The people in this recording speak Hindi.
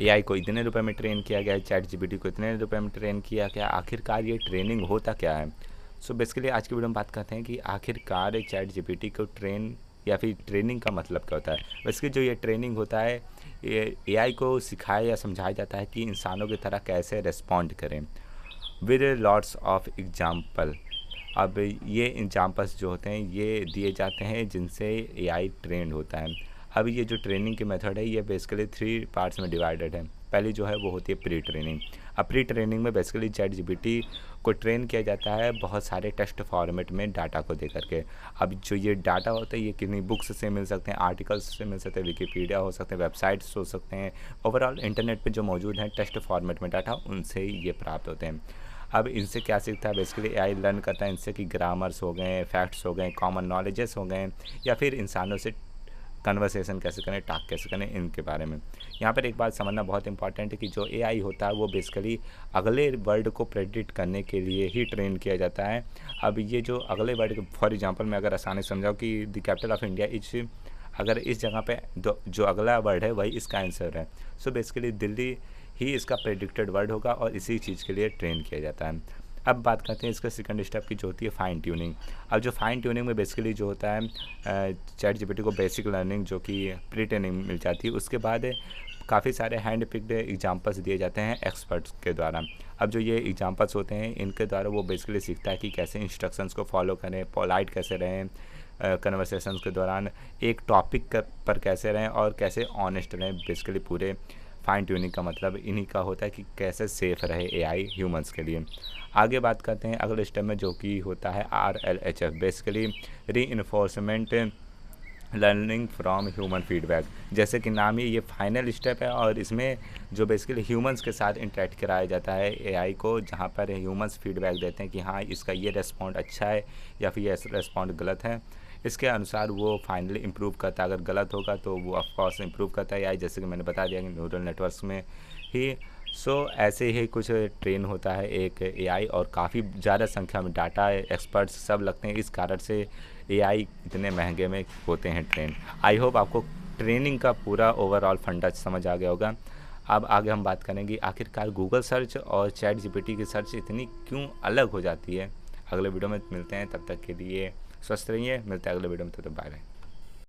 एआई को इतने रुपए में ट्रेन किया गया है, चैट जीपीटी को इतने रुपए में ट्रेन किया गया, आखिरकार ये ट्रेनिंग होता क्या है? सो बेसिकली आज की वीडियो में बात करते हैं कि आखिरकार चैट जीपीटी को ट्रेन या फिर ट्रेनिंग का मतलब क्या होता है। बेसिकली जो ये ट्रेनिंग होता है, ये एआई को सिखाया या समझाया जाता है कि इंसानों की तरह कैसे रिस्पॉन्ड करें विद लॉट्स ऑफ एग्जाम्पल। अब ये एग्जाम्पल्स जो होते हैं ये दिए जाते हैं जिनसे एआई ट्रेंड होता है। अब ये जो ट्रेनिंग की मेथड है ये बेसिकली 3 पार्ट्स में डिवाइडेड है। पहली जो है वो होती है प्री ट्रेनिंग। अब प्री ट्रेनिंग में बेसिकली चैट जीपीटी को ट्रेन किया जाता है बहुत सारे टेक्स्ट फॉर्मेट में डाटा को दे करके। अब जो ये डाटा होता है ये किन्हीं बुक्स से मिल सकते हैं, आर्टिकल्स से मिल सकते हैं, विकीपीडिया हो सकते हैं, वेबसाइट्स हो सकते हैं, ओवरऑल इंटरनेट पे जो मौजूद हैं टेक्स्ट फॉर्मेट में डाटा उनसे ये प्राप्त होते हैं। अब इनसे क्या सीखता है, बेसिकली एआई लर्न करता है इनसे कि ग्रामर्स हो गए, फैक्ट्स हो गए, कॉमन नॉलेजेस हो गए, या फिर इंसानों से कन्वर्सेशन कैसे करें, टॉक कैसे करें, इनके बारे में। यहाँ पर एक बात समझना बहुत इंपॉर्टेंट है कि जो एआई होता है वो बेसिकली अगले वर्ड को प्रेडिक्ट करने के लिए ही ट्रेन किया जाता है। अब ये जो अगले वर्ड, फॉर एग्जांपल मैं अगर आसानी समझाऊँ कि the capital of India is, अगर इस जगह पे जो अगला वर्ड है वही इसका आंसर है। सो बेसिकली दिल्ली ही इसका प्रेडिक्टेड वर्ड होगा और इसी चीज़ के लिए ट्रेन किया जाता है। अब बात करते हैं इसका सेकंड स्टेप की जो होती है फाइन ट्यूनिंग। अब जो फाइन ट्यूनिंग में बेसिकली जो होता है चैट जीपीटी को बेसिक लर्निंग जो कि प्री ट्रेनिंग मिल जाती है, उसके बाद काफ़ी सारे हैंड पिक्ड एग्जांपल्स दिए जाते हैं एक्सपर्ट्स के द्वारा। अब जो ये एग्जांपल्स होते हैं इनके द्वारा वो बेसिकली सीखता है कि कैसे इंस्ट्रक्शंस को फॉलो करें, पोलाइट कैसे रहें कन्वर्सेशंस के दौरान, एक टॉपिक पर कैसे रहें और कैसे ऑनेस्ट रहें। बेसिकली पूरे फाइन ट्यूनिंग का मतलब इन्हीं का होता है कि कैसे सेफ़ रहे एआई ह्यूमंस के लिए। आगे बात करते हैं अगले स्टेप में जो कि होता है RLHF, basically reinforcement learning from human feedback. जैसे कि नाम ही ये फाइनल स्टेप है और इसमें जो बेसिकली ह्यूमंस के साथ इंटरेक्ट कराया जाता है एआई को, जहाँ पर ह्यूमंस फीडबैक देते हैं कि हाँ इसका ये रेस्पॉन्ड अच्छा है या फिर ये रेस्पॉन्ड गलत है। इसके अनुसार वो फाइनली इम्प्रूव करता है। अगर गलत होगा तो वो ऑफकोर्स इम्प्रूव करता है एआई, जैसे कि मैंने बता दिया कि न्यूरल नेटवर्क्स में ही। सो ऐसे ही कुछ ट्रेन होता है एक एआई और काफ़ी ज़्यादा संख्या में डाटा एक्सपर्ट्स सब लगते हैं, इस कारण से एआई इतने महंगे में होते हैं ट्रेन। आई होप आपको ट्रेनिंग का पूरा ओवरऑल फंडा समझ आ गया होगा। अब आगे हम बात करेंगे आखिरकार गूगल सर्च और चैट जीपीटी की सर्च इतनी क्यों अलग हो जाती है। अगले वीडियो में मिलते हैं, तब तक के लिए स्वस्थ रहिए। मिलते हैं अगले वीडियो में, तब तक बाय बाय।